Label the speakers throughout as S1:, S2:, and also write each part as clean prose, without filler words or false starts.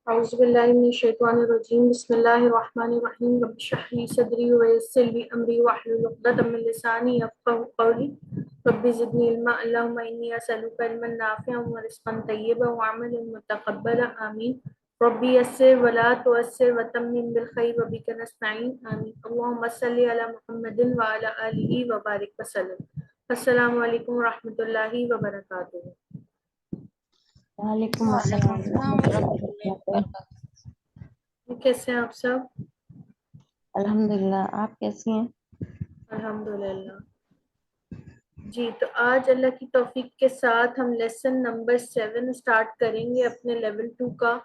S1: أعوذ بالله من الشيطان الرجيم بسم الله الرحمن الرحيم رب اشرح لي صدري ويسر لي أمري واحلل عقدة من لساني يفقهوا قولي رب زدني علما اللهم إني أسألك علما نافعا ورزقا طيبا وعملا متقبلا آمين ربي يسر ولا تؤسر وتمم بالخير وبك نستعين آمين اللهم صل على محمد وعلى آله وبارك وسلم السلام علیکم ورحمۃ اللہ وبرکاتہ.
S2: وعلیکم
S3: وعلیکم
S2: السلام
S3: السلام
S2: ورحمۃ اللہ
S3: ورحمۃ اللہ
S2: وبرکاتہ.
S3: وبرکاتہ.
S1: کیسے ہیں آپ سب؟
S2: الحمدللہ، آپ کیسی ہیں؟
S1: الحمدللہ. جی تو آج اللہ کی توفیق کے ساتھ ہم لیسن نمبر 7 اسٹارٹ کریں گے اپنے لیول 2 کا.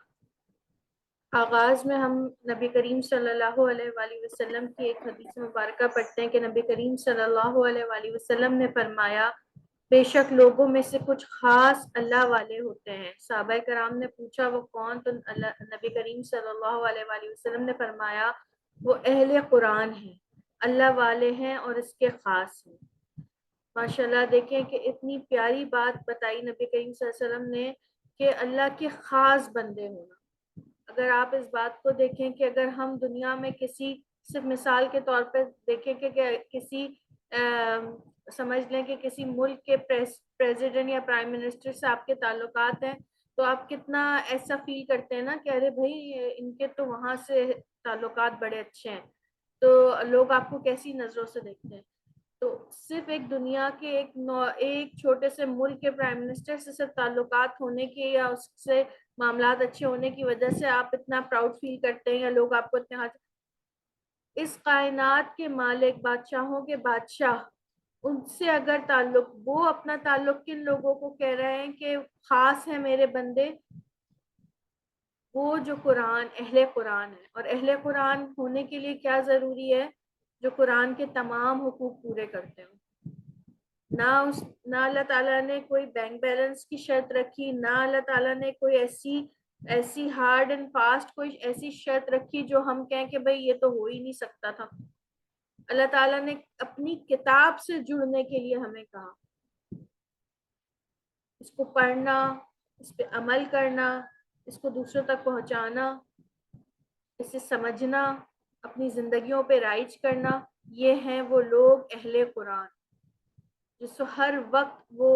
S1: آغاز میں ہم نبی کریم صلی اللہ علیہ وآلہ وسلم کی ایک حدیث مبارکہ پڑھتے ہیں کہ نبی کریم صلی اللہ علیہ وآلہ وسلم نے فرمایا بے شک لوگوں میں سے کچھ خاص اللہ والے ہوتے ہیں. صحابہ کرام نے پوچھا وہ کون؟ تو نبی کریم صلی اللہ علیہ وآلہ وسلم نے فرمایا وہ اہل قرآن ہیں، اللہ والے ہیں اور اس کے خاص ہیں. ماشاءاللہ دیکھیں کہ اتنی پیاری بات بتائی نبی کریم صلی اللہ علیہ وسلم نے کہ اللہ کے خاص بندے ہونا. اگر آپ اس بات کو دیکھیں کہ اگر ہم دنیا میں کسی صرف مثال کے طور پہ دیکھیں کہ کسی سمجھ لیں کہ کسی ملک کے پریزیڈنٹ یا پرائم منسٹر سے آپ کے تعلقات ہیں تو آپ کتنا ایسا فیل کرتے ہیں نا کہ ارے بھائی ان کے تو وہاں سے تعلقات بڑے اچھے ہیں، تو لوگ آپ کو کیسی نظروں سے دیکھتے ہیں. تو صرف ایک دنیا کے ایک چھوٹے سے ملک کے پرائم منسٹر سے صرف تعلقات ہونے کے یا اس سے معاملات اچھے ہونے کی وجہ سے آپ اتنا پراؤڈ فیل کرتے ہیں یا لوگ آپ کو اتنے اس کائنات کے مالک بادشاہوں کے بادشاہ ان سے اگر تعلق وہ اپنا تعلق کن لوگوں کو کہہ رہے ہیں کہ خاص ہیں میرے بندے، وہ جو قرآن اہل قرآن ہے. اور اہل قرآن ہونے کے لیے کیا ضروری ہے؟ جو قرآن کے تمام حقوق پورے کرتے ہوں. نہ اللہ تعالیٰ نے کوئی بینک بیلنس کی شرط رکھی، نہ اللہ تعالیٰ نے کوئی ایسی ہارڈ اینڈ فاسٹ کوئی ایسی شرط رکھی جو ہم کہیں کہ بھئی یہ تو ہو ہی نہیں سکتا تھا. اللہ تعالیٰ نے اپنی کتاب سے جڑنے کے لیے ہمیں کہا، اس کو پڑھنا، اس پہ عمل کرنا، اس کو دوسروں تک پہنچانا، اسے سمجھنا، اپنی زندگیوں پہ رائج کرنا. یہ ہیں وہ لوگ اہل قرآن جس ہر وقت وہ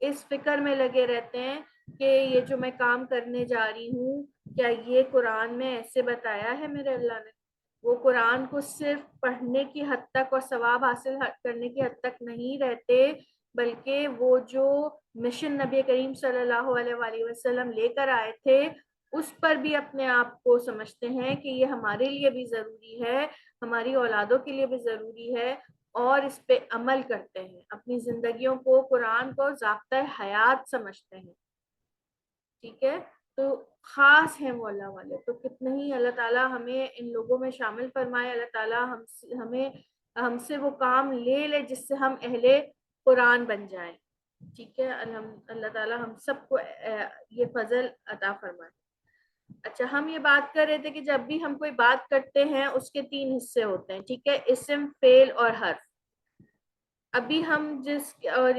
S1: اس فکر میں لگے رہتے ہیں کہ یہ جو میں کام کرنے جا رہی ہوں کیا یہ قرآن میں ایسے بتایا ہے میرے اللہ نے. وہ قرآن کو صرف پڑھنے کی حد تک اور ثواب حاصل کرنے کی حد تک نہیں رہتے، بلکہ وہ جو مشن نبی کریم صلی اللہ علیہ وآلہ وسلم لے کر آئے تھے اس پر بھی اپنے آپ کو سمجھتے ہیں کہ یہ ہمارے لیے بھی ضروری ہے، ہماری اولادوں کے لیے بھی ضروری ہے، اور اس پہ عمل کرتے ہیں، اپنی زندگیوں کو قرآن کو ضابطۂ حیات سمجھتے ہیں. ٹھیک ہے، تو خاص ہیں وہ اللہ والے. تو کتنے ہی اللہ تعالیٰ ہمیں ان لوگوں میں شامل فرمائے. اللہ تعالیٰ ہم سے وہ کام لے جس سے ہم اہل قرآن بن جائیں. ٹھیک ہے، اللہ تعالیٰ ہم سب کو یہ فضل عطا فرمائے. اچھا، ہم یہ بات کر رہے تھے کہ جب بھی ہم کوئی بات کرتے ہیں اس کے 3 حصے ہوتے ہیں. ٹھیک ہے، اسم، فعل اور حرف. ابھی ہم اور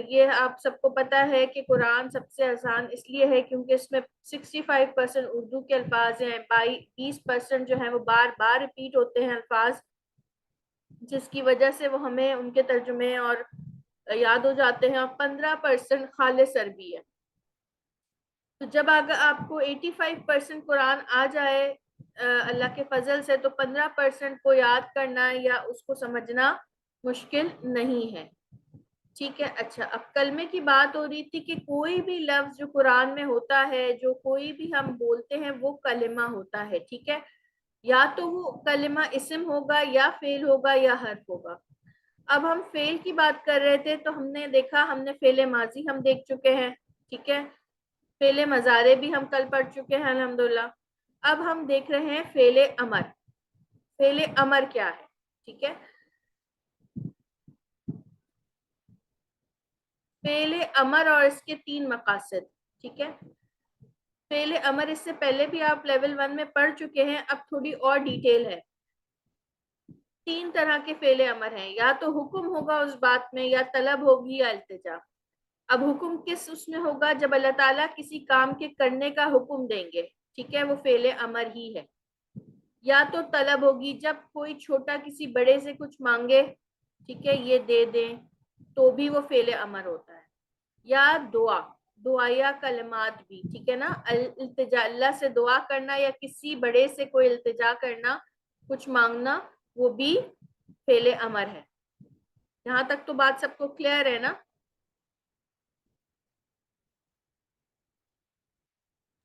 S1: یہ آپ سب کو پتا ہے کہ قرآن سب سے آسان اس لیے ہے کیونکہ اس میں 65% اردو کے الفاظ ہیں، 20% جو ہیں وہ بار بار ریپیٹ ہوتے ہیں الفاظ، جس کی وجہ سے وہ ہمیں ان کے ترجمے اور یاد ہو جاتے ہیں، اور 15% خالص عربی ہے. تو جب اگر آپ کو 85% قرآن آ جائے اللہ کے فضل سے تو 15% کو یاد کرنا یا اس کو سمجھنا مشکل نہیں ہے. ٹھیک ہے. اچھا، اب کلمے کی بات ہو رہی تھی کہ کوئی بھی لفظ جو قرآن میں ہوتا ہے، جو کوئی بھی ہم بولتے ہیں وہ کلمہ ہوتا ہے. ٹھیک ہے، یا تو وہ کلمہ اسم ہوگا یا فعل ہوگا یا حرف ہوگا. اب ہم فعل کی بات کر رہے تھے تو ہم نے دیکھا، ہم نے فعل ماضی ہم دیکھ چکے ہیں. ٹھیک ہے، فعل مضارع بھی ہم کل پڑھ چکے ہیں الحمدللہ. اب ہم دیکھ رہے ہیں فعل امر. فعل امر کیا ہے؟ ٹھیک ہے، فعل امر اور اس کے 3 مقاصد. ٹھیک ہے، فعل امر اس سے پہلے بھی آپ لیول 1 میں پڑھ چکے ہیں، اب تھوڑی اور ڈیٹیل ہے. 3 طرح کے فعل امر ہیں، یا تو حکم ہوگا اس بات میں، یا طلب ہوگی، یا التجا. اب حکم کس اس میں ہوگا؟ جب اللہ تعالیٰ کسی کام کے کرنے کا حکم دیں گے. ٹھیک ہے, وہ فعل امر ہی ہے. یا تو طلب ہوگی, جب کوئی چھوٹا کسی بڑے سے کچھ مانگے, ٹھیک ہے, یہ دے دیں, تو بھی وہ فعل امر ہوتا ہے. یا دعا, دعائیا کلمات بھی, ٹھیک ہے نا, التجا, اللہ سے دعا کرنا یا کسی بڑے سے کوئی التجا کرنا, کچھ مانگنا, وہ بھی فعل امر ہے. یہاں تک تو بات سب کو کلیئر ہے نا؟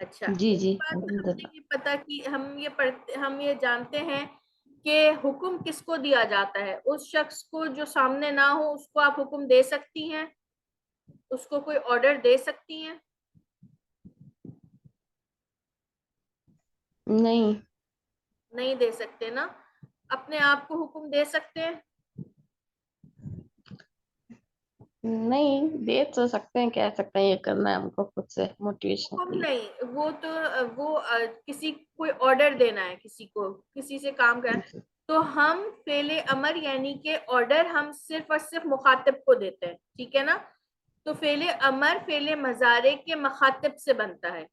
S1: اچھا,
S2: جی
S1: اس
S2: جی
S1: بات
S2: الحمد
S1: ہمیں
S2: للہ.
S1: یہ پتا کہ ہم یہ جانتے ہیں کہ حکم کس کو دیا جاتا ہے. اس شخص کو جو سامنے نہ ہو, اس کو آپ حکم دے سکتی ہیں, اس کو کوئی آرڈر دے سکتی ہیں؟
S2: نہیں
S1: نہیں دے سکتے نا. اپنے آپ کو حکم دے سکتے ہیں؟
S2: نہیں دے تو سکتے ہیں, کہہ سکتے ہیں یہ کرنا ہے ہم کو, خود سے موٹیویشن کے
S1: حکم
S2: لیے.
S1: نہیں, وہ تو وہ کسی کوئی آرڈر دینا ہے, کسی کو کسی سے کام کرنا, تو ہم فعل امر یعنی کہ آرڈر ہم صرف اور صرف مخاطب کو دیتے ہیں, ٹھیک ہے نا. تو فعل امر فعل مضارع کے مخاطب سے بنتا ہے.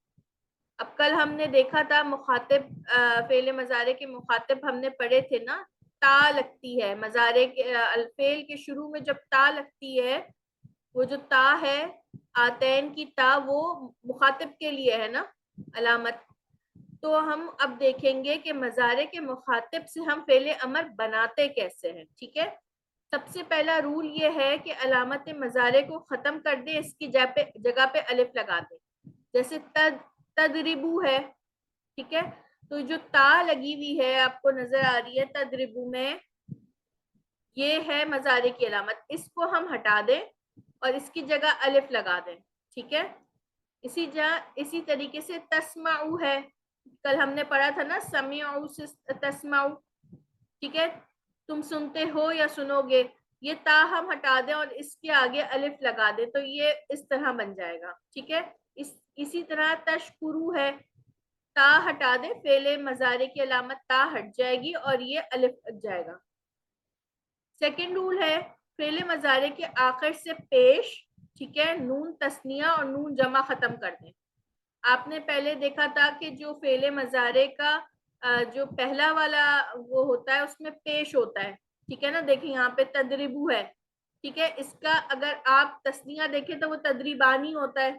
S1: اب کل ہم نے دیکھا تھا مخاطب, فعل مضارع کے مخاطب ہم نے پڑھے تھے نا, تا لگتی ہے مضارع کے الفعل کے شروع میں, جب تا لگتی ہے, وہ جو تا ہے آتین کی تا, وہ مخاطب کے لیے ہے نا علامت. تو ہم اب دیکھیں گے کہ مضارع کے مخاطب سے ہم فعل امر بناتے کیسے ہیں. ٹھیک ہے, سب سے پہلا رول یہ ہے کہ علامت مضارع کو ختم کر دیں, اس کی جگہ پہ الف لگا دیں. جیسے تدربو ہے, ٹھیک ہے, تو جو تا لگی ہوئی ہے آپ کو نظر آ رہی ہے تدربو میں, یہ ہے مضارع کی علامت. اس کو ہم ہٹا دیں اور اس کی جگہ الف لگا دیں. ٹھیک ہے, اسی طریقے سے تسمعو ہے, کل ہم نے پڑھا تھا نا سمعو سے تسمعو, ٹھیک ہے, تم سنتے ہو یا سنو گے. یہ تا ہم ہٹا دیں اور اس کے آگے الف لگا دیں, تو یہ اس طرح بن جائے گا. ٹھیک ہے, اسی طرح تشکرو ہے, تا ہٹا دیں, فعل مضارع کی علامت تا ہٹ جائے گی اور یہ الف لگ جائے گا. سیکنڈ رول ہے فعل مضارع کے آخر سے پیش, ٹھیک ہے, نون تثنیہ اور نون جمع ختم کر دیں. آپ نے پہلے دیکھا تھا کہ جو فعل مضارع کا جو پہلا والا وہ ہوتا ہے, اس میں پیش ہوتا ہے, ٹھیک ہے نا. دیکھیں یہاں پہ تدربو ہے, ٹھیک ہے, اس کا اگر آپ تثنیہ دیکھیں تو وہ تدریبانی ہوتا ہے,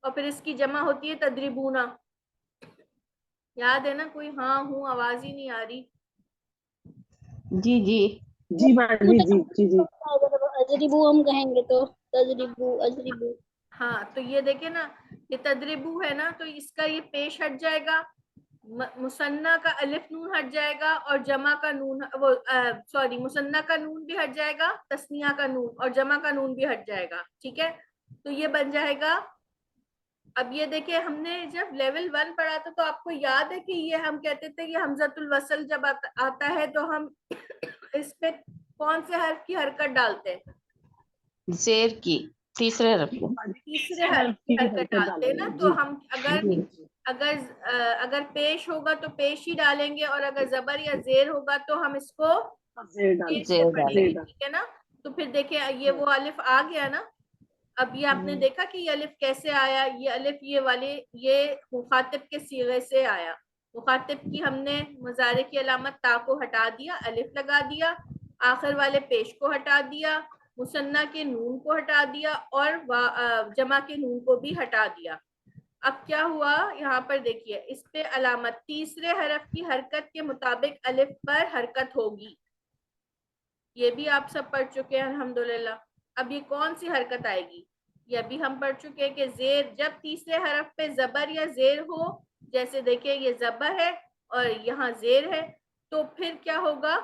S1: اور پھر اس کی جمع ہوتی ہے تدریبونا. یاد ہے نا کوئی؟ ہاں ہوں, آواز ہی نہیں آ رہی.
S2: جی جی
S3: جی جی جی جی جی
S4: اجربو ہم کہیں گے تو تجربو اجربو.
S1: ہاں, تو یہ دیکھیں نا, یہ تدربو ہے نا, تو اس کا یہ پیش ہٹ جائے گا, مثنیٰ کا الف نون ہٹ جائے گا, اور جمع کا نون, سوری, مثنیٰ کا نون بھی ہٹ جائے گا, تثنیہ کا نون اور جمع کا نون بھی ہٹ جائے گا. ٹھیک ہے, تو یہ بن جائے گا. اب یہ دیکھیں, ہم نے جب لیول 1 پڑھا تھا تو آپ کو یاد ہے کہ یہ ہم کہتے تھے کہ حمزۃ الوصل جب آتا ہے تو ہم اس پہ کون سے حرف کی حرکت ڈالتے ہیں؟
S2: زیر کی, تیسرے حرف کی.
S1: تیسرے حرف کی حرکت ڈالتے ہیں نا. تو ہم
S2: جی
S1: اگر پیش ہوگا تو پیش ہی ڈالیں گے, اور اگر زبر یا زیر ہوگا تو ہم اس کو پیش سے
S2: زیر
S1: پڑھیں
S2: ڈالیں
S1: گے. ٹھیک ہے نا, تو پھر دیکھیں یہ وہ الف آ گیا نا. اب یہ آپ نے دیکھا کہ یہ الف کیسے آیا. یہ الف یہ مخاطب کے صیغے سے آیا. مخاطب کی ہم نے مضارع کی علامت تا کو ہٹا دیا, الف لگا دیا, آخر والے پیش کو ہٹا دیا, مثنیٰ کے نون کو ہٹا دیا, اور جمع کے نون کو بھی ہٹا دیا. اب کیا ہوا یہاں پر دیکھیے, اس پہ علامت تیسرے حرف کی حرکت کے مطابق الف پر حرکت ہوگی. یہ بھی آپ سب پڑھ چکے ہیں الحمدللہ. اب یہ کون سی حرکت آئے گی؟ یہ ابھی ہم پڑھ چکے کہ زیر, جب تیسرے حرف پہ زبر یا زیر ہو, جیسے دیکھیں یہ زبر ہے اور یہاں زیر ہے, تو پھر کیا ہوگا؟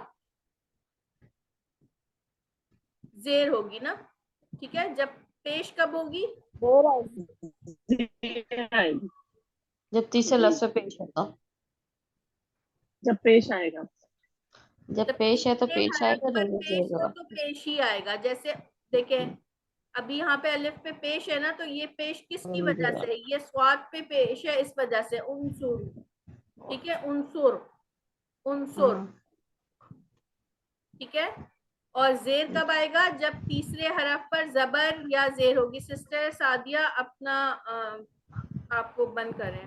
S1: زیر ہوگی نا. ٹھیک ہے, جب پیش کب ہوگی؟
S2: جب تیسرے لفظ پہ پیش ہوگا,
S3: جب پیش آئے گا.
S2: جب
S1: جب
S2: پیش ہے تو
S1: تیسرے
S2: پیش آئے
S1: حرف
S2: گا,
S1: پر
S2: جب
S1: پیش
S2: زیر
S1: ہو
S2: ہوگا.
S1: تو پیش ہی آئے گا. جیسے دیکھیں ابھی یہاں پہ الف پہ پیش ہے نا, تو یہ پیش کس کی وجہ سے ہے؟ یہ سواد پہ پیش ہے, اس وجہ سے انصر. ٹھیک ہے, انصر, انصر, ٹھیک ہے. اور زیر کب آئے گا؟ جب تیسرے حرف پر زبر یا زیر ہوگی. سسٹر سعدیہ اپنا آپ کو بند کریں.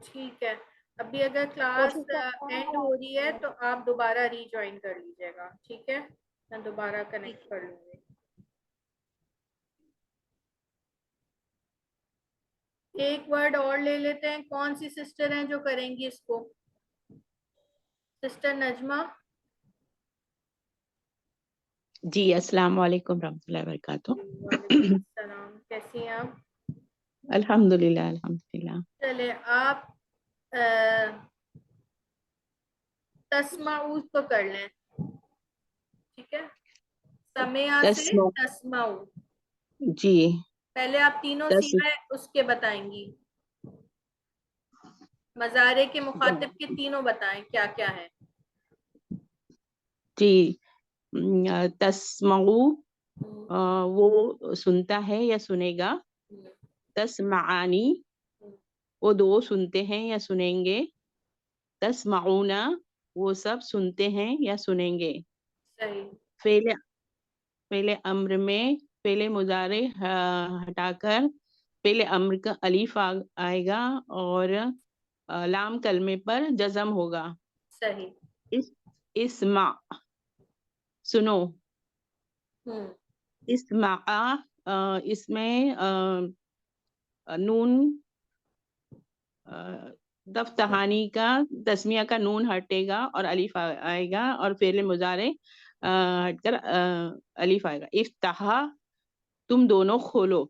S1: ٹھیک ہے, ابھی اگر کلاس
S4: کوشش کرتا
S1: اینڈ ہو رہی ہے تو آپ دوبارہ ری جوائن کر لیجیے گا, ٹھیک ہے, میں دوبارہ کنیکٹ کر لوں گی. ایک ورڈ اور لے لیتے ہیں, کون سی سسٹر ہیں جو کریں گی اس کو؟ سسٹر نجمہ.
S5: جی السلام علیکم رحمۃ اللہ وبرکاتہ.
S1: وعلیکم السلام, کیسی ہیں آپ؟
S5: الحمد للہ الحمد للہ.
S1: چلے آپ تسمعو تو کر لیں, ٹھیک ہے, سمعہ سے تسمعو.
S5: جی
S1: پہلے آپ تینوں
S5: تس
S1: سیغے اس کے بتائیں گی, مضارع کے مخاطب کے تینوں بتائیں کیا کیا ہے.
S5: جی تسمعو وہ سنتا ہے یا سنے گا. تسمعانی وہ دو سنتے ہیں یا سنیں گے. تسمعون وہ سب سنتے ہیں یا سنیں گے.
S1: صحیح.
S5: فعل امر میں فعل مضارع ہٹا کر فعل امر کا الف آئے گا اور لام کلمے پر جزم ہوگا.
S1: صحیح.
S5: اسمع سنو. اسمع اس میں نون دفتحانی کا تسمیہ کا نون ہٹے گا اور الف آئے گا اور فعل مضارع ہٹ کر الف آئے گا. افتح تم دونوں کھولو.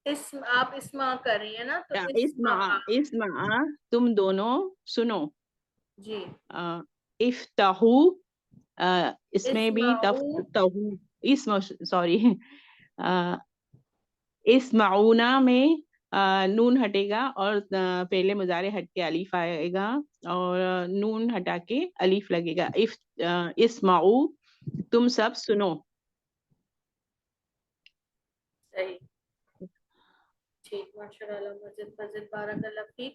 S1: آپ اسمع کر رہی ہیں نا, تو
S5: اسمع تم دونوں سنو.
S1: جی.
S5: افتحو اس میں بھی سوری اسمعونا میں نون ہٹے گا اور فعل مضارع ہٹ کے الف آئے گا اور نون ہٹا کے الف لگے گا. اسمعو تم سب سنو.
S1: صحیح. ٹھیک, ماشاء اللہ, مزید بارک اللہ فیک.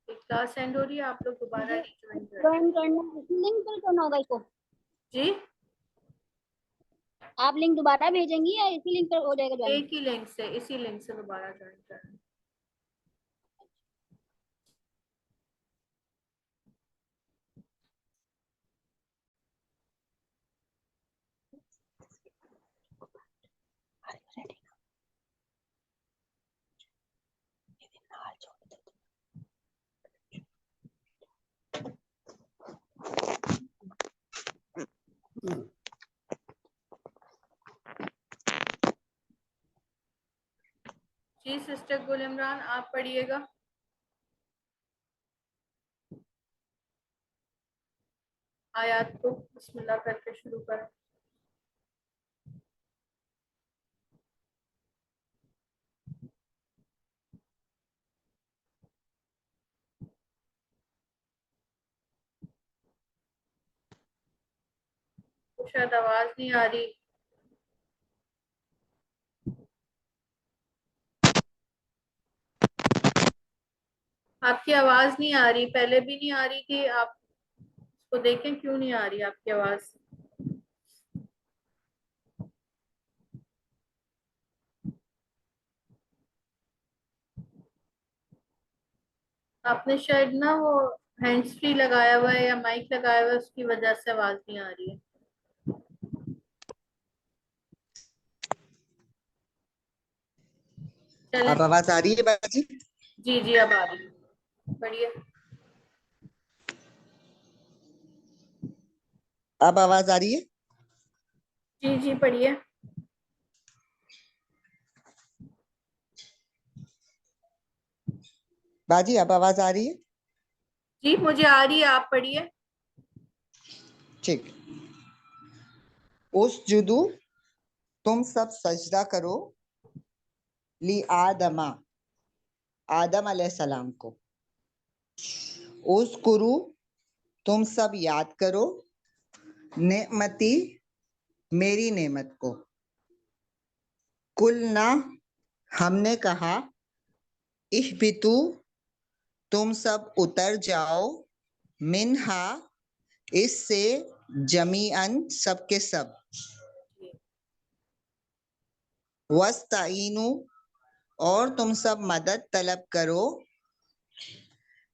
S1: کلاس اینڈ ہو رہی ہے, آپ لوگ دوبارہ ری جوائن کر
S4: کرنا اسی لنک پر کرنا ہوگا اس کو.
S1: جی,
S4: آپ لنک دوبارہ بھیجیں گی یا اسی لنک پر ہو جائے گا جوائن؟
S1: ایک ہی لنک سے, اسی لنک سے دوبارہ جوائن کرنا. جی سسٹر گل عمران, آپ پڑھیے گا. آیات کو بسم اللہ کر کے شروع کریں. شاید آواز نہیں آ رہی. آپ کی آواز نہیں آ رہی, پہلے بھی نہیں آ رہی تھی. آپ اس کو دیکھیں کیوں نہیں آ رہی آپ کی آواز. آپ نے شاید نا وہ ہینڈز فری لگایا ہوا ہے یا مائک لگایا ہوا ہے, اس کی وجہ سے آواز نہیں آ رہی ہے.
S6: اب آواز آ رہی ہے باجی؟
S1: جی جی اب آ رہی ہے, بڑھیا.
S6: اب آواز آ رہی ہے؟
S1: جی جی پڑھیے.
S6: باجی اب آواز آ رہی ہے؟
S1: جی مجھے آ رہی ہے, آپ پڑھیے.
S6: ٹھیک. اس جدو تم سب سجدہ کرو لی آدم آدم علیہ السلام کو. اس کرو تم سب یاد کرو نعمتی میری نعمت کو. کل نہ ہم نے کہا اہبتو تم سب اتر جاؤ منہا اس سے جمیعاً سب کے سب. وستعینوا اور تم سب مدد طلب کرو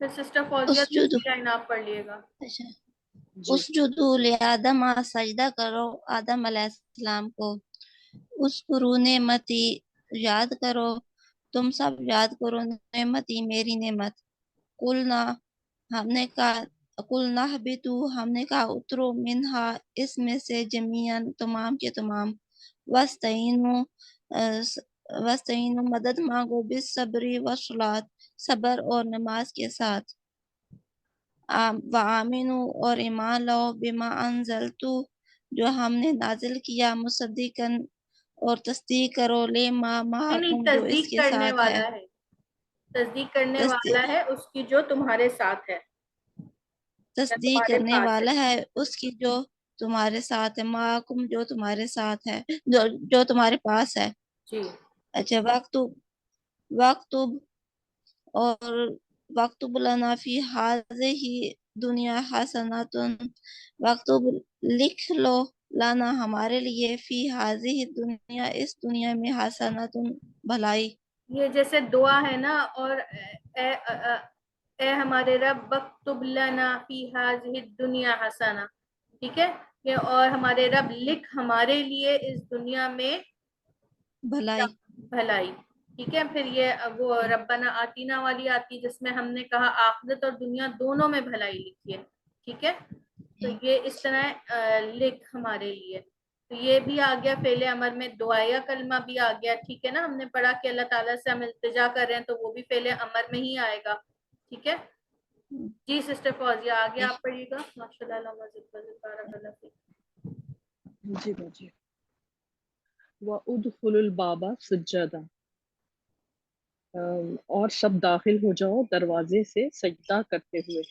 S1: پھر سسٹر فوزیہ
S7: اسجدوا
S1: دوسری لائن آپ پڑھ لیے گا.
S7: اچھا
S3: جی
S7: اسجدوا لآدم سجدہ کرو آدم علیہ السلام کو. اذکروا نعمتی یاد کرو تم سب یاد کرو نعمتی میری نعمت. قلنا ہم نے کہا قلنا اہبطوا ہم نے کہا اترو منہا اس میں سے جمیعاً تمام کے تمام. واستعینوا مدد مانگو بالصبر والصلاۃ صبر اور نماز کے ساتھ. وآمنوا اور ایمان لاؤ بما انزلتو جو ہم نے نازل کیا مصدقاً اور تصدیق کرو لما
S1: نہیں
S7: معکم جو اس
S1: تصدیق
S7: کے
S1: کرنے
S7: ساتھ ہے.
S1: والا ہے, تصدیق کرنے
S7: تصدیق
S1: والا ہے اس کی جو تمہارے ساتھ ہے یا
S7: تصدیق
S1: تمہارے
S7: کرنے
S1: پاس ہے.
S7: والا ہے اس کی جو تمہارے ساتھ ہے معکم جو تمہارے ساتھ ہے جو تمہارے پاس ہے.
S1: جی
S7: اچھا وقت اور وقت لنا فی ہذہ دنیا حسنات وقت لکھ لو لانا ہمارے لیے فی ہذہ دنیا اس دنیا میں حسنات بھلائی.
S1: یہ جیسے دعا ہے نا, اور اے ہمارے رب وَاکْتُبْ لَنَا فِی هَذِهِ الدُّنْیَا حَسَنَۃ, ٹھیک ہے, یہ اور ہمارے رب لکھ ہمارے لیے اس دنیا میں
S7: بھلائی.
S1: بھلائی. ٹھیک ہے, پھر یہ وہ ربنا آتینا والی آتی جس میں ہم نے کہا آخرت اور دنیا دونوں میں بھلائی لکھی ہے. ٹھیک ہے, تو یہ اس طرح لکھ ہمارے لیے. تو یہ بھی آ گیا فعل امر میں, دعائیہ کلمہ بھی آ گیا. ٹھیک ہے نا, ہم نے پڑھا کہ اللہ تعالیٰ سے ہم التجا کر رہے ہیں تو وہ بھی فعل امر میں ہی آئے گا. ٹھیک ہے جی سسٹر فوزیہ آگے آپ پڑھیے گا. ماشاء اللہ بارک اللہ فیک.
S3: جی باجی. وَأُدْخُلُوا الْبَابَ سُجَّدًا اور سب داخل ہو جاؤ دروازے سے سجدہ کرتے ہوئے.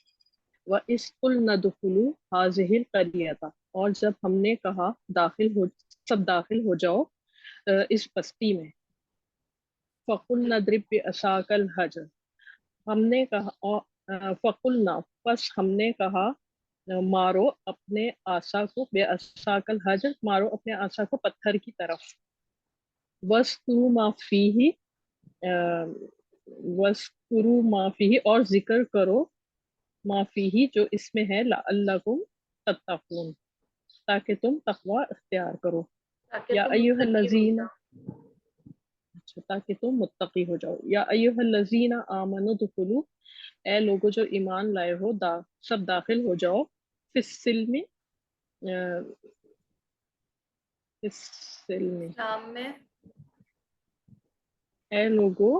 S3: وَإِذْ قُلْنَا ادْخُلُوا هَٰذِهِ الْقَرْيَةَ اور جب ہم نے کہا سب داخل ہو جاؤ اس بستی میں. فَقُلْنَا اضْرِب بِعَصَاكَ الْحَجَرَ ہم نے کہا فَقُلْنَا پس ہم نے کہا مارو اپنے عصا کو بِعَصَاكَ الْحَجَرَ مارو اپنے عصا کو پتھر کی طرف. وَاذْكُرُوا مَا فِيهِ وَاذْكُرُوا مَا فِيهِ اور ذکر کرو ما فیہ جو اس میں ہے لعلکم تتقون تاکہ تم تقوی اختیار کرو. یا ایھا الذین تاکہ تم متقی ہو جاؤ. یا ایھا الذین آمنوا ادخلوا اے لوگو جو ایمان لائے ہو سب داخل ہو جاؤ فی السلم
S1: اسلام میں.
S3: اے لوگو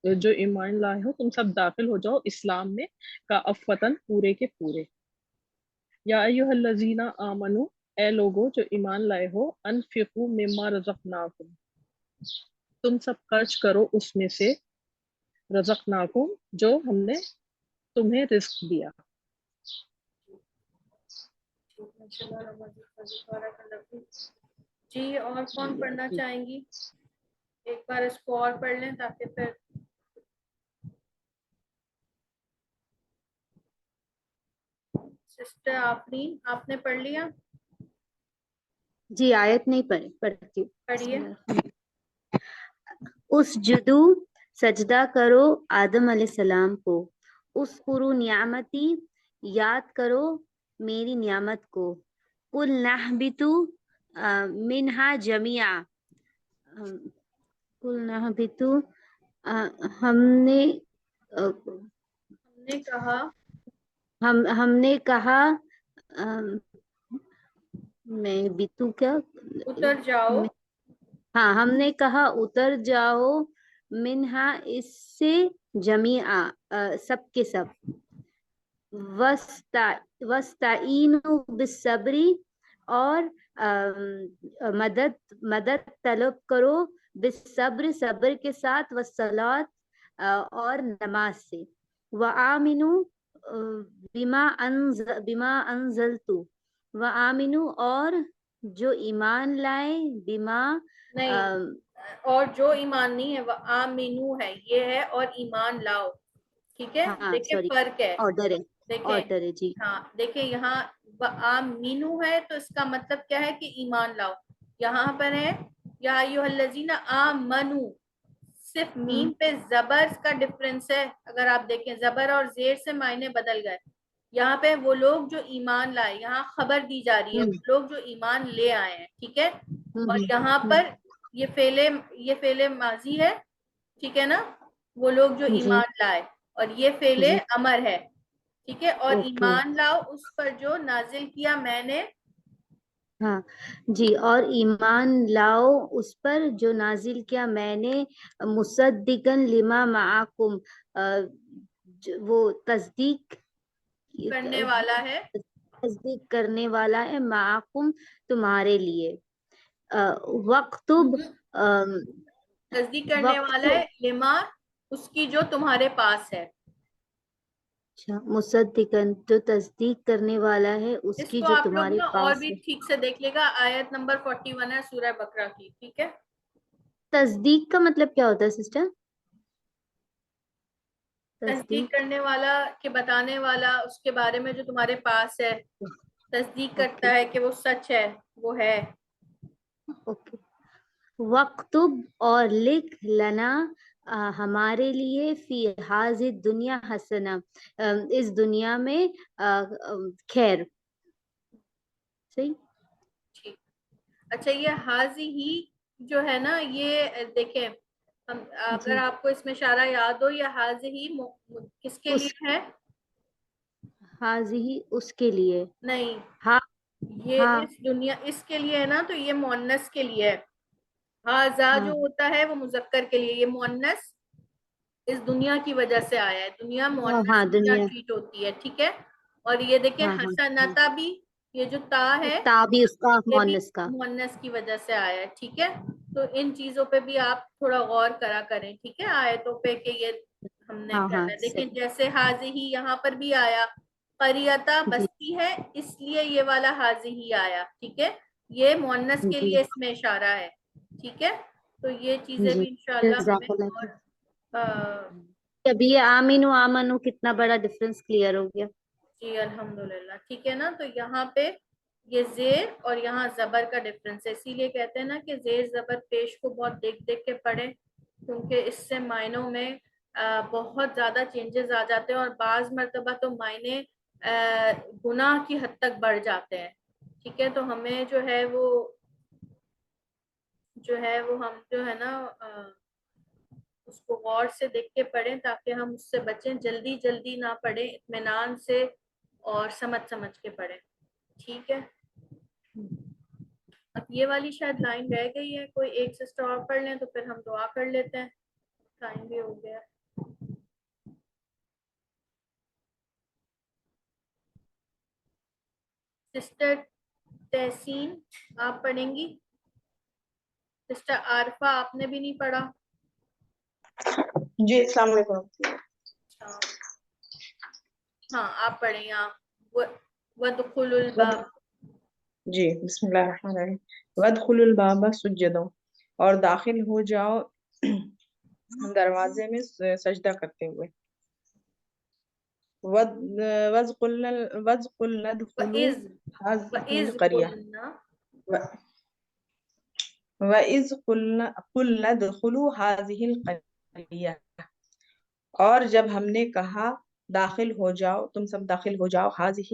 S3: جو ایمان لائے ہو تم سب داخل ہو جاؤ اسلام میں کافتن پورے کے پورے. یا ایھا الذین آمنوا اے لوگو جو ایمان لائے ہو انفقوا مما رزقناکم تم سب خرچ کرو اس میں سے رزقناکم جو ہم نے تمہیں رزق دیا.
S1: جی اور کون پڑھنا چاہیں گی؟ ایک بار اس کو اور پڑھ لیں تاکہ پھر سسٹر آفرین آپ نے پڑھ لیا؟
S8: جی آیت نہیں پڑھتی.
S1: پڑھیے.
S8: اسجدو سجدہ کرو آدم علیہ السلام کو. اذکروا نعمتی یاد کرو میری نعمت کو. قل نہبطوا منہا جمیعا قل نہبطوا ہم نے کہا میں بیتو کیا
S1: اتر جاؤ.
S8: ہاں ہم نے کہا اتر جاؤ منہا اس سے جمیعا سب کے سب. وَاسْتَعِینُوا بِالصَّبْرِ اور مدد طلب کرو بالصبر صبر کے ساتھ والصلاۃ اور نماز سے. وَآمِنُوا بِمَا أَنزَلْتُ وَآمِنُوا اور جو ایمان لائے بما
S1: نہیں اور جو ایمان نہیں ہے وہ آمینو ہے, یہ ہے اور ایمان لاؤ. ٹھیک ہے, دیکھیں فرق ہے.
S8: آرڈر ہے جی.
S1: ہاں دیکھیں یہاں آمینو ہے تو اس کا مطلب کیا ہے کہ ایمان لاؤ. یہاں پر ہے یا ایھا الذین آمنو صرف میم پہ زبر کا ڈفرینس ہے. اگر آپ دیکھیں زبر اور زیر سے معنی بدل گئے. یہاں پہ وہ لوگ جو ایمان لائے, یہاں خبر دی جا رہی ہے وہ لوگ جو ایمان لے آئے ہیں, ٹھیک ہے. اور یہاں پر یہ فعل ماضی ہے, ٹھیک ہے نا, وہ لوگ جو ایمان لائے, اور یہ فعل امر ہے, ٹھیک ہے. اور ایمان لاؤ اس پر جو نازل کیا میں نے.
S8: ہاں جی, اور ایمان لاؤ اس پر جو نازل کیا میں نے, مصدقاً لما معکم, وہ تصدیق
S1: کرنے والا ہے,
S8: تصدیق کرنے والا ہے, معکم تمہارے لیے. وقتب
S1: تصدیق کرنے والا ہے, لما اس کی جو تمہارے پاس ہے.
S8: اچھا, مصدقاً جو تصدیق کرنے والا ہے اس
S1: اس
S8: کی
S1: کو
S8: جو
S1: آپ لوگ
S8: تمہارے
S1: نا اور
S8: پاس
S1: بھی
S8: ہے.
S1: ٹھیک سے دیکھ لے گا, آیت نمبر 41 ہے سورہ بقرہ کی, ٹھیک ہے.
S8: تصدیق کا مطلب کیا ہوتا ہے سسٹر؟
S1: تصدیق کرنے والا کہ بتانے والا, اس کے بارے میں جو تمہارے پاس ہے, تصدیق کرتا ہے کہ وہ سچ ہے, وہ ہے.
S8: اوکے. وقتب اور لکھ لنا ہمارے لیے فی حاضر دنیا حسنا, اس دنیا میں خیر. صحیح.
S1: ٹھیک. اچھا, یہ حاضی ہی جو ہے نا, یہ دیکھیں اگر آپ کو اس میں اشارہ یاد ہو, یہ حاضی ہی کس کے لیے ہے؟
S8: حاضی ہی اس کے لیے
S1: نہیں,
S8: ہاں
S1: یہ اس دنیا اس کے لیے ہے نا, تو یہ مؤنث کے لیے ہے. حاضا جو ہوتا ہے وہ مذکر کے لیے, یہ مؤنث اس دنیا کی وجہ سے آیا ہے. دنیا مؤنث
S8: دنیا
S1: ٹریٹ ہوتی ہے, ٹھیک ہے. اور یہ دیکھیں حسنتا بھی, یہ جو تا ہے
S8: تابی اس کا
S1: یہ بھی
S8: مؤنث کا.
S1: مؤنث کی وجہ سے آیا ہے, ٹھیک ہے. تو ان چیزوں پہ بھی آپ تھوڑا غور کرا کریں, ٹھیک ہے, آیتوں پہ کہ یہ ہم نے کرنا ہے. لیکن جیسے حاضی ہی یہاں پر بھی آیا, قریتا بستی ہے اس لیے یہ والا حاضی ہی آیا, ٹھیک ہے. یہ مؤنث کے لیے اس میں اشارہ ہے, ٹھیک ہے. تو یہ چیزیں بھی انشاءاللہ ہمیں اور
S8: ابھی یہ آمین و آمنو کتنا بڑا ڈفرنس کلیئر ہو گیا.
S1: جی الحمدللہ, ٹھیک ہے نا. تو یہاں پہ یہ زیر اور یہاں زبر کا ڈفرنس ہے, اسی لیے کہتے ہیں نا کہ زیر زبر پیش کو بہت دیکھ دیکھ کے پڑھیں, کیونکہ اس سے معنوں میں بہت زیادہ چینجز آ جاتے ہیں, اور بعض مرتبہ تو معنی گناہ کی حد تک بڑھ جاتے ہیں, ٹھیک ہے. تو ہمیں جو ہے وہ ہم جو ہے نا اس کو غور سے دیکھ کے پڑھیں, تاکہ ہم اس سے بچیں. جلدی جلدی نہ پڑھیں, اطمینان سے اور سمجھ کے پڑھیں, ٹھیک ہے. اب یہ والی شاید لائن رہ گئی ہے, کوئی ایک سسٹر اور پڑھ لیں تو پھر ہم دعا کر لیتے ہیں, ٹائم بھی ہو گیا. سسٹر تحسین آپ پڑھیں گی؟ سسٹر عارفہ آپ نے بھی نہیں پڑھا؟
S9: جی السلام علیکم.
S1: ہاں آپ پڑھیں. یہاں وَادْخُلُوا الْبَابَ.
S9: جی بسم اللہ الرحمن الرحیم. وَادْخُلُوا الْبَابَ سُجَّدًا, اور داخل ہو جاؤ دروازے میں سجدہ کرتے ہوئے. وَإِذْ قُلْنَا ادْخُلُوا هَٰذِهِ الْقَرْيَةَ وَإِذْ قُلْنَا ادْخُلُوا هَٰذِهِ الْقَرْيَةَ, اور جب ہم نے کہا داخل ہو جاؤ, تم سب داخل ہو جاؤ, هذه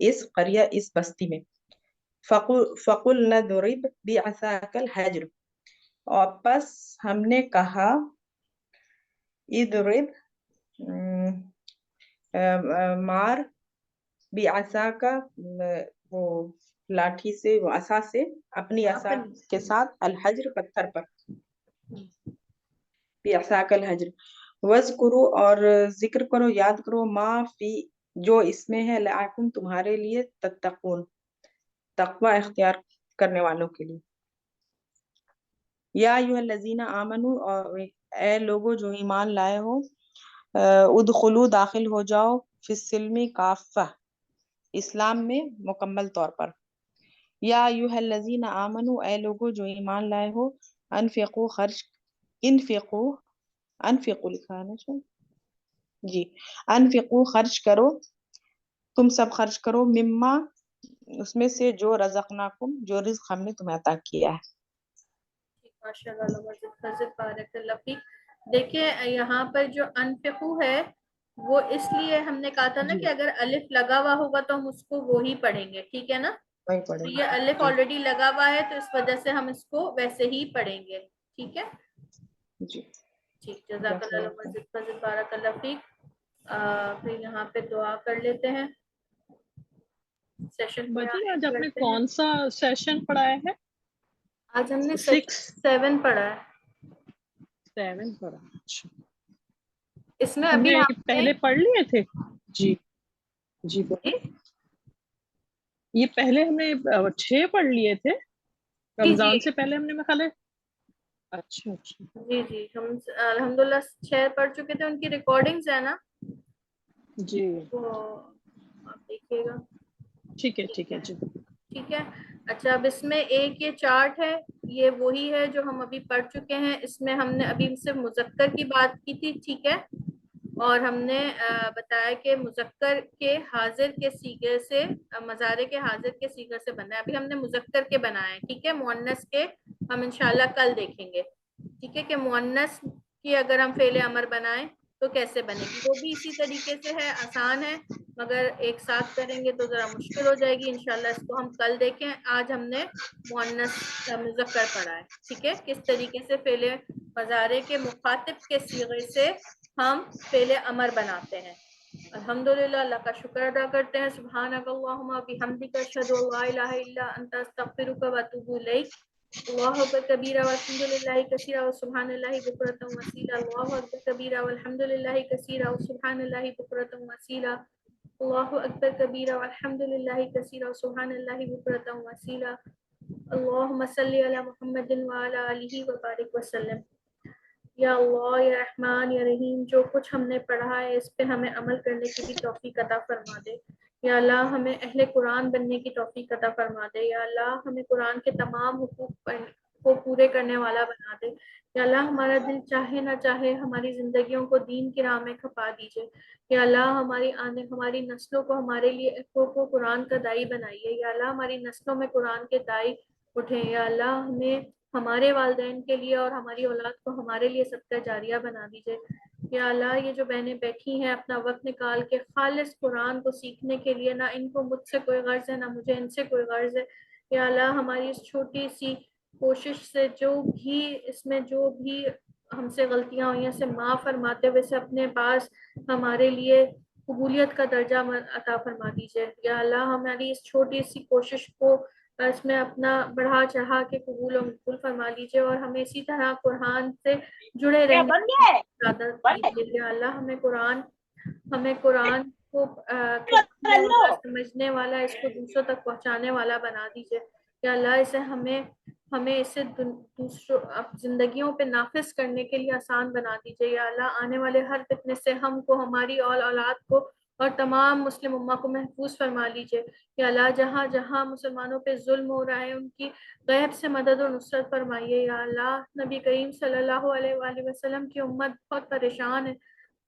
S9: اس قریہ, اس بستی میں. فَقُلْنَا اضْرِبْ بِعَصَاكَ الْحَجْرَ, اور پس ہم نے کہا اضرب مار, بعصاك وہ لاٹھی سے, وہ عصا سے, اپنی عصا کے ساتھ, الحجر پتھر پر, بعصاك الحجر. وَاذْكُرُوا اور ذکر کرو, یاد کرو, ما فی جو اس میں ہے, لعلکم تمہارے لیے, تتقون تقوی اختیار کرنے والوں کے لیے. یا ایھا الذین آمنوا, اور اے لوگو جو ایمان لائے ہو, ادخلوا داخل ہو جاؤ, فی السلم کافہ اسلام میں مکمل طور پر. یا ایھا الذین آمنوا, اے لوگو جو ایمان لائے ہو, انفقوا لکھا ہے نا جی, انفقوا خرچ کرو, تم سب خرچ کرو, مما اس میں سے, جو رزقناکم جو رزق ہم نے تمہیں عطا کیا ہے.
S1: ماشاء اللہ, بارک اللہ فیک. دیکھیں یہاں پر جو انفقو ہے وہ اس لیے ہم نے کہا تھا نا
S3: جی
S1: کہ اگر الف لگا ہوا ہوگا تو ہم اس کو وہی پڑھیں گے, ٹھیک ہے نا.
S9: وہی پڑھیں
S1: تو
S9: گے.
S1: یہ الف
S9: جی
S1: آلریڈی لگا ہوا ہے تو اس وجہ سے ہم اس کو ویسے ہی پڑھیں گے, ٹھیک ہے.
S9: جی
S1: ٹھیک, جزاک اللہ خیر, بارک اللہ فیک. پھر یہاں پہ دعا کر لیتے ہیں, سیشن میں
S3: باجی آج
S1: end
S3: آپ نے
S1: کرتے ہیں.
S3: کون سا سیشن پڑھایا ہے؟
S1: آج ہم نے
S3: 6
S1: 7 پڑھا ہے.
S3: 7 پڑھا. اچھا,
S1: اس میں
S3: ہم
S1: ابھی
S3: نے
S1: ہم نے
S3: پہلے پڑھ لیے تھے. جی جی بولیں. یہ پہلے ہم نے 6 پڑھ لیے تھے
S1: جی جی
S3: رمضان سے پہلے, ہم نے میں خیال ہے. اچھا اچھا
S1: جی جی ہم الحمدللہ 6 پڑھ چکے تھے, ان کی ریکارڈنگز ہے نا,
S3: جی,
S1: تو آپ دیکھیے گا.
S3: ٹھیک ہے ٹھیک ہے. جی
S1: ٹھیک ہے. اچھا, اب اس میں ایک یہ چارٹ ہے, یہ وہی ہے جو ہم ابھی پڑھ چکے ہیں. اس میں ہم نے ابھی صرف مذکر کی بات کی تھی, ٹھیک ہے, اور ہم نے بتایا کہ مذکر کے حاضر کے صیغے سے, مضارع کے حاضر کے صیغے سے بنا ہے. ابھی ہم نے مذکر کے بنائے ہیں, ٹھیک ہے. مؤنث کے ہم انشاءاللہ کل دیکھیں گے, ٹھیک ہے, کہ مؤنث کی اگر ہم فعل امر بنائیں تو کیسے بنے گی. وہ بھی اسی طریقے سے ہے, آسان ہے, مگر ایک ساتھ کریں گے تو ذرا مشکل ہو جائے گی. انشاءاللہ اس کو ہم کل دیکھیں. آج ہم نے مؤنث مذکر پڑھا ہے, ٹھیک ہے, کس طریقے سے فعل مضارع کے مخاطب کے صیغے سے ہم فعل امر بناتے ہیں. الحمدللہ, اللہ کا شکر ادا کرتے ہیں. سبحانک اللہم بحمدک, اشہد ان لا الہ الا انت, استغفرک و اتوب الیک. اللہ اکبر کبیرہ والحمد للہ کثیرہ وسبحان اللہ بکرۃ واسیلہ. اللہ اکبر کبیرہ والحمد للہ کثیرہ وسبحان اللہ بکرۃ واسیلہ. اللہ اکبر کبیرہ والحمد للہ کثیرہ وسبحان اللہ بکرۃ واسیلہ. اللہم صلی علی محمد وعلی آلہ وبارک وسلم. یا اللہ, یا رحمان, یا رحیم, جو کچھ ہم نے پڑھا ہے اس پہ ہمیں عمل کرنے کی بھی توفیق عطا فرما دے. یا اللہ, ہمیں اہل قرآن بننے کی توفیق عطا فرما دے. یا اللہ, ہمیں قرآن کے تمام حقوق کو پورے کرنے والا بنا دے. یا اللہ, ہمارا دل چاہے نہ چاہے ہماری زندگیوں کو دین کی راہ میں کھپا دیجئے. یا اللہ, ہماری نسلوں کو ہمارے لیے کو قرآن کا دائی بنائیے. یا اللہ, ہماری نسلوں میں قرآن کے دائی اٹھیں. یا اللہ, ہمیں ہمارے والدین کے لیے اور ہماری اولاد کو ہمارے لیے صدقہ جاریہ بنا دیجئے. یا اللہ, یہ جو بہنیں بیٹھی ہیں اپنا وقت نکال کے خالص قرآن کو سیکھنے کے لیے, نہ ان کو مجھ سے کوئی غرض ہے نہ مجھے ان سے کوئی غرض ہے. یا اللہ, ہماری اس چھوٹی سی کوشش سے اس میں جو بھی ہم سے غلطیاں ہوئی ہیں اسے معاف فرماتے ہوئے سے اپنے پاس ہمارے لیے قبولیت کا درجہ عطا فرما دیجئے. یا اللہ, ہماری اس چھوٹی سی کوشش کو اس میں اپنا بڑھا چڑھا کے قبول و مقبول فرما لیجئے, اور ہمیں اسی طرح قرآن سے جڑے رہنے کی عادت دیجئے. یا اللہ, ہمیں قرآن کو پڑھنے والا, سمجھنے والا, اس کو دوسروں تک پہنچانے والا بنا دیجئے. یا اللہ, ہمیں اسے دوسروں زندگیوں پہ نافذ کرنے کے لیے آسان بنا دیجئے. یا اللہ, آنے والے ہر فتنے سے ہم کو, ہماری اولاد کو اور تمام مسلم امہ کو محفوظ فرما لیجئے. یا اللہ, جہاں جہاں مسلمانوں پہ ظلم ہو رہا ہے ان کی غیب سے مدد و نصرت فرمائیے. یا اللہ, نبی کریم صلی اللہ علیہ وآلہ وسلم کی امت بہت پریشان ہے,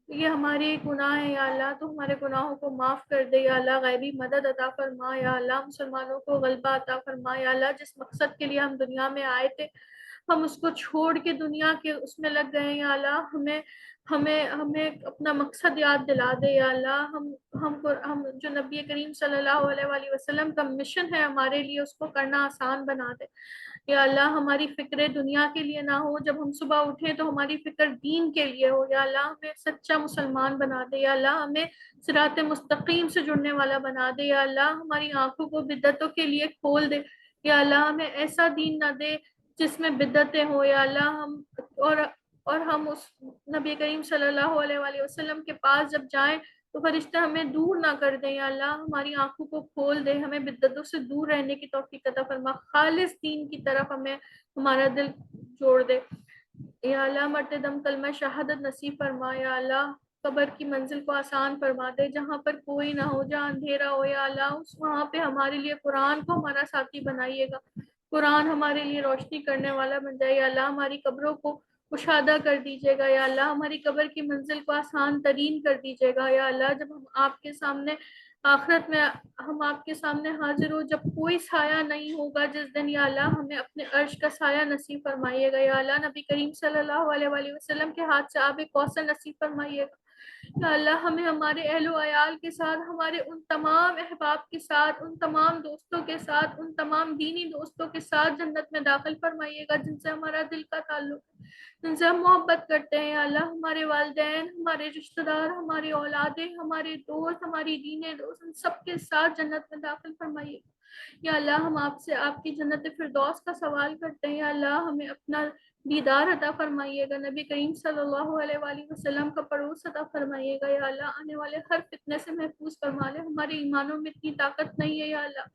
S1: یہ ہماری گناہ ہے. یا اللہ, تو ہمارے گناہوں کو معاف کر دے. یا اللہ, غیبی مدد عطا فرما. یا اللہ, مسلمانوں کو غلبہ عطا فرما. یا اللہ, جس مقصد کے لیے ہم دنیا میں آئے تھے ہم اس کو چھوڑ کے دنیا کے اس میں لگ گئے. یا اللہ, ہمیں اپنا مقصد یاد دلا دے. یا اللہ, ہم جو نبی کریم صلی اللہ علیہ وآلہ وسلم کا مشن ہے ہمارے لیے اس کو کرنا آسان بنا دے. یا اللہ, ہماری فکر دنیا کے لیے نہ ہو, جب ہم صبح اٹھیں تو ہماری فکر دین کے لیے ہو. یا اللہ, ہمیں سچا مسلمان بنا دے. یا اللہ, ہمیں صراط مستقیم سے جڑنے والا بنا دے. یا اللہ, ہماری آنکھوں کو بدعتوں کے لیے کھول دے. یا اللہ, ہمیں ایسا دین نہ دے جس میں بدعتیں ہو. یا اللہ, ہم اس نبی کریم صلی اللہ علیہ وآلہ وسلم کے پاس جب جائیں تو فرشتہ ہمیں دور نہ کر دیں. یا اللہ, ہماری آنکھوں کو کھول دے, ہمیں بدعتوں سے دور رہنے کی توفیق عطا فرما, خالص دین کی طرف ہمارا دل جوڑ دے. یا اللہ, مرتے دم کلمہ شہادت نصیب فرما. یا اللہ, قبر کی منزل کو آسان فرما دے, جہاں پر کوئی نہ ہو, جہاں اندھیرا ہو. یا اللہ, وہاں پہ ہمارے لیے قرآن کو ہمارا ساتھی بنائیے گا, قرآن ہمارے لیے روشنی کرنے والا بن جائے. یا اللہ, ہماری قبروں کو کشادہ کر دیجیے گا. یا اللہ, ہماری قبر کی منزل کو آسان ترین کر دیجیے گا. یا اللہ, جب ہم آپ کے سامنے آخرت میں ہم آپ کے سامنے حاضر ہو جب کوئی سایہ نہیں ہوگا جس دن، یا اللہ ہمیں اپنے عرش کا سایہ نصیب فرمائیے گا. یا اللہ نبی کریم صلی اللہ علیہ وآلہ وسلم کے ہاتھ سے آب کوثر نصیب فرمائیے گا. یا اللہ ہمیں ہمارے اہل و عیال کے ساتھ، ہمارے ان تمام احباب کے ساتھ، ان تمام دوستوں کے ساتھ، ان تمام دینی دوستوں کے ساتھ جنت میں داخل فرمائیے گا جن سے ہمارا دل کا تعلق ہے، جن سے ہم محبت کرتے ہیں. یا اللہ ہمارے والدین، ہمارے رشتہ دار، ہماری اولادیں، ہمارے دوست، ہماری دینی دوست، ان سب کے ساتھ جنت میں داخل فرمائیے. یا اللہ ہم آپ سے آپ کی جنت فردوس کا سوال کرتے ہیں. یا اللہ ہمیں اپنا دیدار عطا فرمائیے گا، نبی کریم صلی اللہ علیہ وآلہ وسلم کا پڑوس عطا فرمائیے گا. یا اللہ آنے والے ہر فتنے سے محفوظ فرما لے. ہمارے ایمانوں میں اتنی طاقت نہیں ہے یا اللہ،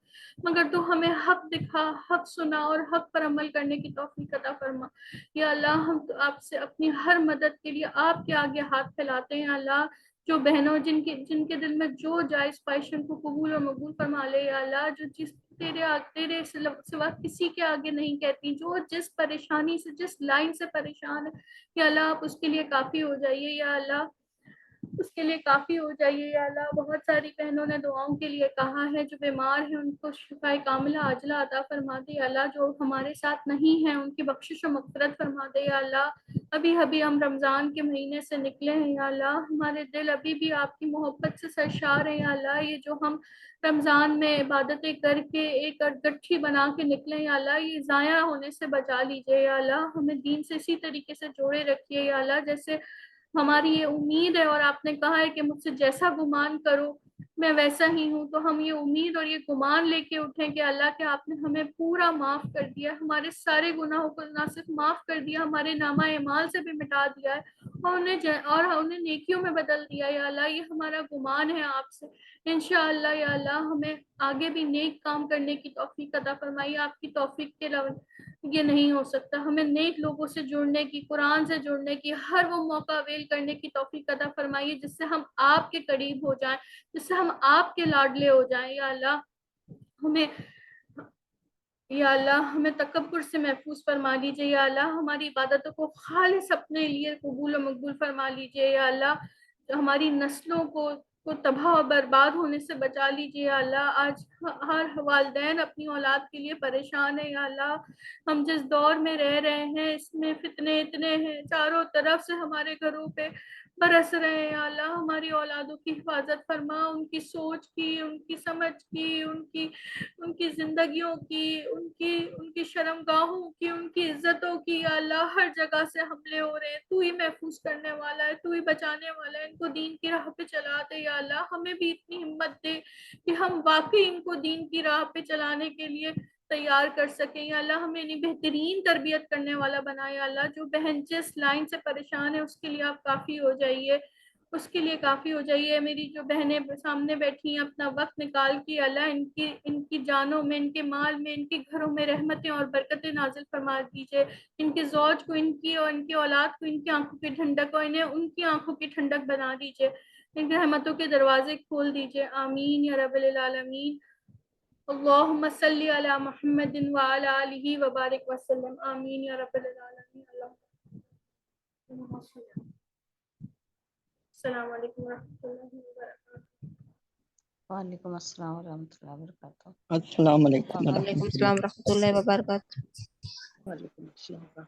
S1: مگر تو ہمیں حق دکھا، حق سنا اور حق پر عمل کرنے کی توفیق عطا فرما. یا اللہ ہم تو آپ سے اپنی ہر مدد کے لیے آپ کے آگے ہاتھ پھیلاتے ہیں. اللہ جو بہنوں جن کے دل میں جو جائز خواہشن کو قبول اور مقبول فرما لے. یا اللہ جو جس تیرے سوا کسی کے آگے نہیں کہتی، جو جس پریشانی سے، جس لائن سے پریشان ہے، یا اللہ آپ اس کے لیے کافی ہو جائیے. یا اللہ اس کے لیے کافی ہو جائیے. یا اللہ بہت ساری بہنوں نے دعاؤں کے لیے کہا ہے، جو بیمار ہیں ان کو شفائے کاملہ عاجلہ عطا فرما دے. یا اللہ جو ہمارے ساتھ نہیں ہیں ان کی بخشش و مغفرت فرما دے. یا اللہ ابھی ہم رمضان کے مہینے سے نکلے ہیں. یا اللہ ہمارے دل ابھی بھی آپ کی محبت سے سرشار ہیں. یا اللہ یہ جو ہم رمضان میں عبادتیں کر کے ایک گٹھی بنا کے نکلے، یا اللہ یہ ضائع ہونے سے بچا لیجیے. یا اللہ ہمیں دین سے اسی طریقے سے جوڑے رکھیے. یا اللہ جیسے ہماری یہ امید ہے اور آپ نے کہا ہے کہ مجھ سے جیسا گمان کرو میں ویسا ہی ہوں، تو ہم یہ امید اور یہ گمان لے کے اٹھیں کہ اللہ کہ آپ نے ہمیں پورا معاف کر دیا، ہمارے سارے گناہوں کو نہ صرف معاف کر دیا، ہمارے نامہ اعمال سے بھی مٹا دیا ہے اور انہیں نیکیوں میں بدل دیا. یا اللہ یہ ہمارا گمان ہے آپ سے. انشاءاللہ یا اللہ ہمیں آگے بھی نیک کام کرنے کی توفیق عطا فرمائیے. آپ کی توفیق کے علاوہ یہ نہیں ہو سکتا. ہمیں نیک لوگوں سے جڑنے کی، قرآن سے جڑنے کی، ہر وہ موقع اویل کرنے کی توفیق عطا فرمائیے جس سے ہم آپ کے قریب ہو جائیں، جس سے ہم آپ کے لاڈلے ہو جائیں. یا اللہ ہمیں تکبر سے محفوظ فرما لیجیے. یا اللہ ہماری عبادتوں کو خالص اپنے لیے قبول و مقبول فرما لیجیے. یا اللہ ہماری نسلوں کو تباہ و برباد ہونے سے بچا لیجیے. یا اللہ آج ہر والدین اپنی اولاد کے لیے پریشان ہے. یا اللہ ہم جس دور میں رہ رہے ہیں اس میں فتنے اتنے ہیں، چاروں طرف سے ہمارے گھروں پہ برس رہے ہیں. یا اللہ ہماری اولادوں کی حفاظت فرما، ان کی سوچ کی، ان کی سمجھ کی، ان کی زندگیوں کی، ان کی شرمگاہوں کی، ان کی عزتوں کی. یا اللہ ہر جگہ سے حملے ہو رہے ہیں، تو ہی محفوظ کرنے والا ہے، تو ہی بچانے والا ہے. ان کو دین کی راہ پہ چلا دے. یا اللہ ہمیں بھی اتنی ہمت دے کہ ہم واقعی ان کو دین کی راہ پہ چلانے کے لیے تیار کر سکیں. یا اللہ ہمیں انہیں بہترین تربیت کرنے والا بنا. یا اللہ جو بہن جس لائن سے پریشان ہے اس کے لیے آپ کافی ہو جائیے، اس کے لیے کافی ہو جائیے. میری جو بہنیں سامنے بیٹھی ہیں اپنا وقت نکال کے، اللہ ان کی جانوں میں، ان کے مال میں، ان کے گھروں میں رحمتیں اور برکتیں نازل فرما دیجیے. ان کے زوج کو، ان کی اور ان کی اولاد کو، ان کی آنکھوں کی ٹھنڈک اور انہیں ان کی آنکھوں کی ٹھنڈک بنا دیجیے. ان کے رحمتوں کے دروازے کھول دیجیے. آمین یا رب العالمین. اللہم صلی علی محمد وعلی آلہ وبارک وسلم. آمین یا رب العالمین. السلام علیکم ورحمۃ اللہ وبرکاتہ.
S2: وعلیکم السلام ورحمۃ اللہ وبرکاتہ.
S6: السلام علیکم
S7: وعلیکم السلام ورحمۃ اللہ وبرکاتہ.
S3: وعلیکم السلام.